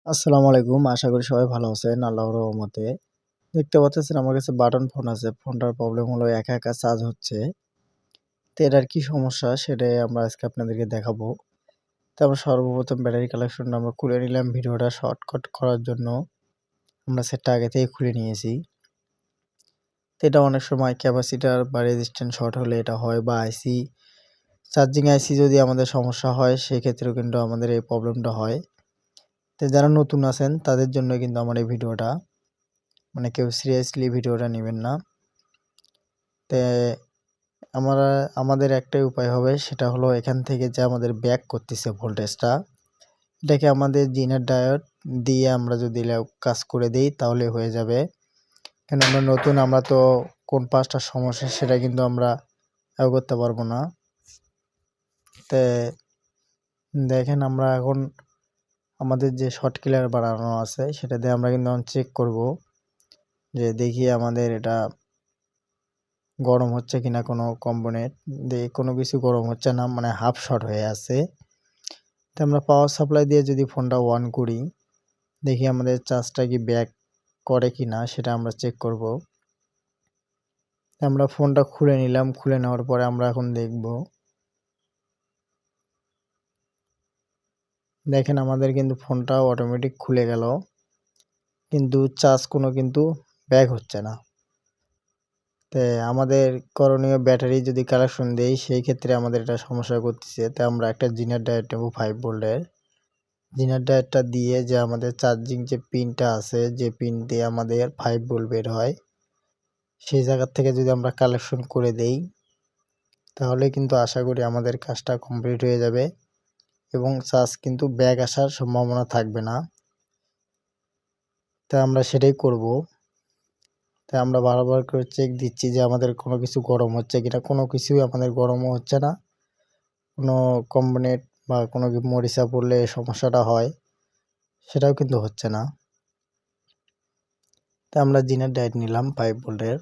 আসসালামু আলাইকুম। আশা করি সবাই ভালো আছেন আল্লাহর রহমতে। দেখতে পাচ্ছেন আমার কাছে বাটন ফোন আছে। ফোনটার প্রবলেম হলো একা, একা চার্জ হচ্ছে। তো এটার কি সমস্যা সেটাই আমরা আজকে আপনাদেরকে দেখাবো। তো আমরা সর্বপ্রথম ব্যাটারি কালেকশনটা আমরা খুলে নিলাম ভিডিওটা শর্টকাট করার জন্য। আমরা সেটটা আগে থেকেই খুলে নিয়েছি। তো এটা অনেক সময় ক্যাপাসিটর বা রেজিস্ট্যান্স শর্ট হলে এটা হয় বা আইসি চার্জিং আইসি যদি আমাদের সমস্যা হয় সেক্ষেত্রেও কিন্তু আমাদের এই প্রবলেমটা হয়। তো যারা নতুন আছেন তাদের জন্য কিন্তু আমার এই ভিডিওটা। মানে কেউ সিরিয়াসলি ভিডিওটা নিবেন না। তে আমরা আমাদের একটাই উপায় হবে সেটা হলো এখান থেকে যে আমাদের ব্যাক করতেছে ভোল্টেজটা এটাকে আমাদের জিনার ডায়োড দিয়ে আমরা যদি কাজ করে দেই তাহলে হয়ে যাবে। কারণ আমরা নতুন আমরা তো কোন পাঁচটা সমস্যা সেটা কিন্তু আমরা করতে পারবো না। তে দেখেন আমরা এখন আমাদের যে শর্ট ক্লিয়ার বানানো আছে সেটা দিয়ে আমরা কিন্তু চেক করব যে দেখি আমাদের এটা গরম হচ্ছে কিনা কোনো কম্পোনেন্ট দিয়ে কোনো কিছু গরম হচ্ছে না, মানে হাফ শর্ট হয়ে আছে। তো আমরা পাওয়ার সাপ্লাই দিয়ে যদি ফোনটা অন করি দেখি আমাদের চার্জটা কি ব্যাক করে কি না সেটা আমরা চেক করব। আমরা ফোনটা খুলে নিলাম, খুলে নেওয়ার পরে আমরা এখন দেখব। দেখেন আমাদের কিন্তু ফোনটা অটোমেটিক খুলে গেল, কিন্তু চার্জ কোনো কিন্তু ব্যাক হচ্ছে না। তো আমাদের করণীয় ব্যাটারি যদি কালেকশন দেই সেই ক্ষেত্রে আমাদের এটা সমস্যা করতেছে। তো আমরা একটা জিনার ডায়োড নেব 5 ভোল্টের। জিনার ডায়োডটা দিয়ে যে আমাদের চার্জিং যে পিনটা আছে যে পিন দিয়ে আমাদের 5 ভোল্ট বের হয় সেই জায়গা থেকে যদি আমরা কালেকশন করে দেই তাহলে কিন্তু আশা করি আমাদের কাজটা কমপ্লিট হয়ে যাবে এবং চার্জ কিন্তু ব্যাক আসার সম্ভাবনা থাকবে না। তাই আমরা সেটাই করব। তাই আমরা বারবার করে চেক দিচ্ছি যে আমাদের কোনো কিছু গরম হচ্ছে কিনা। কোনো কিছুই আমাদের গরমও হচ্ছে না, কোনো কম্পোনেন্ট বা কোনো মরিচা পড়লে সমস্যাটা হয় সেটাও কিন্তু হচ্ছে না। তা আমরা জিনার ডায়োড নিলাম 5 ভোল্টের।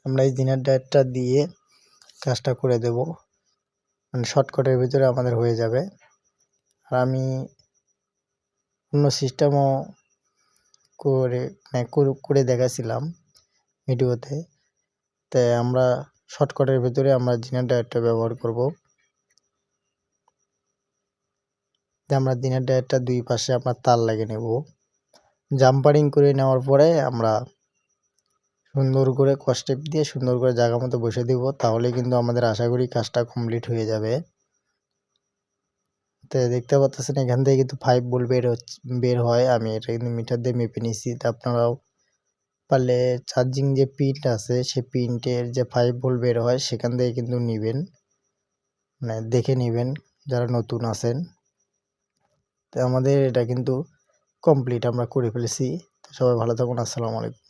আমরা এই জিনার ডায়োডটা দিয়ে কাজটা করে দেব, মানে শর্টকাটের ভিতরে আমাদের হয়ে যাবে। আর আমি অন্য সিস্টেমও করে দেখাছিলাম ভিডিওতে। তাই আমরা শর্টকাটের ভিতরে আমরা জিনার ডায়োডটা ব্যবহার করব। আমরা জিনার ডায়োডটা দুই পাশে আমরা তার লাগিয়ে নেব। জাম্পারিং করে নেওয়ার পরে আমরা সুন্দর করে কসটেপ দিয়ে সুন্দর করে জায়গা মতো বসে দিব, তাহলে কিন্তু আমাদের আশা করি কাজটা কমপ্লিট হয়ে যাবে। তো দেখতে পাচ্ছেন এখান থেকে কিন্তু 5 ভোল্ট বের হয়। আমি এটা কিন্তু মিটার দিয়ে মেপে নিছি। তা আপনারাও পারলে চার্জিং যে পিনটা আছে সেই পিনটের যে 5 ভোল্ট বের হয় সেখান থেকে কিন্তু নেবেন, মানে দেখে নেবেন যারা নতুন আছেন। তো আমাদের এটা কিন্তু কমপ্লিট আমরা করে ফেলেছি। সবাই ভালো থাকুন। আসসালামু আলাইকুম।